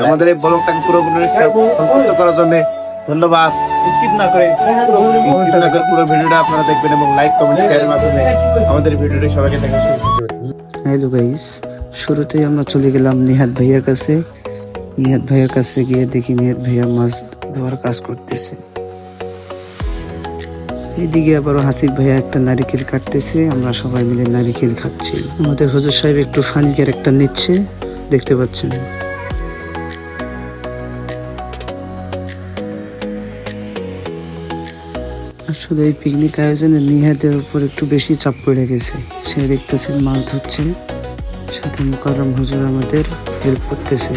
আমাদের এই ব্লগটাকে পুরো সংক্ষিপ্ত করার জন্য ধন্যবাদ। স্কিপ না করে পুরো ভিডিওটা আপনারা দেখবেন এবং লাইক কমেন্ট শেয়ারের মাধ্যমে আমাদের ভিডিওটি সবাইকে দেখা শুরু করবেন। হ্যালো গাইস, শুরুতেই আমরা চলে গেলাম নিহাত ভাইয়ার কাছে। নিহাত ভাইয়ের কাছে গিয়ে দেখি নিহাত ভাইয়া মাছ ধোয়ার কাজ করতেছে। এইদিকে আবারও হাসিফ ভাইয়া একটা নারিকেল কাটতেছে, আমরা সবাই মিলে নারিকেল খাচ্ছি। আমাদের হুজুর সাহেব একটু ফানি ক্যারেক্টার নিচ্ছে, দেখতে পাচ্ছেন। আসলে এই পিকনিক আয়োজনে নিহাতের উপর একটু বেশি চাপ পড়ে গেছে। সে দেখতেছেন মাছ ধরছে, সাথে মুকাররম হুজুর আমাদের হেল্প করতেছে।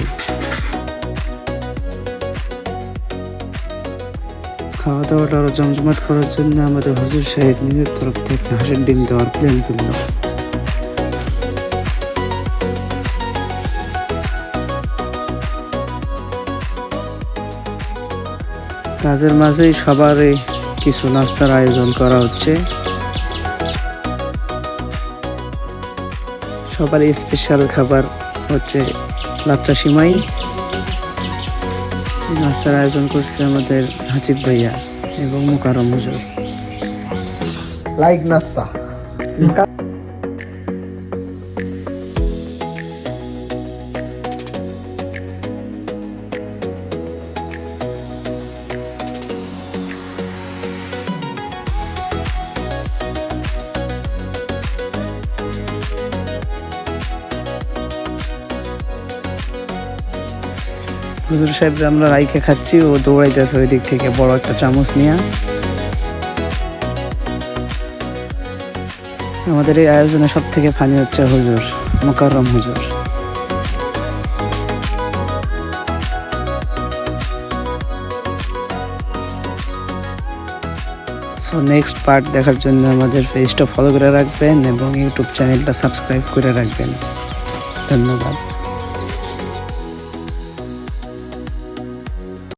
খাওয়া দাওয়াটা আরো জমজমাট করার জন্য আমাদের হুজুর সাহেব নিজের তরফ থেকে হাঁসের ডিম দেওয়ার প্ল্যান করল। কাজের মাঝেই সবারই কিছু নাস্তার আয়োজন করা হচ্ছে। সবার স্পেশাল খাবার হচ্ছে লাচ্চা সিমাই। নাস্তার আয়োজন করছে আমাদের হাসিফ ভাইয়া এবং মুকাররম হুজুর। লাইক নাস্তা হুজুর সাহেব আমরা রাইখে খাচ্ছি, ও দৌড়াইতেছে ওই দিক থেকে বড় একটা চামচ নিয়ে। আমাদের এই আয়োজনে সব থেকে ফানি হচ্ছে হুজুর, মুকাররম হুজুর। সো নেক্সট পার্ট দেখার জন্য আমাদের পেজটা ফলো করে রাখবেন এবং ইউটিউব চ্যানেলটা সাবস্ক্রাইব করে রাখবেন। ধন্যবাদ।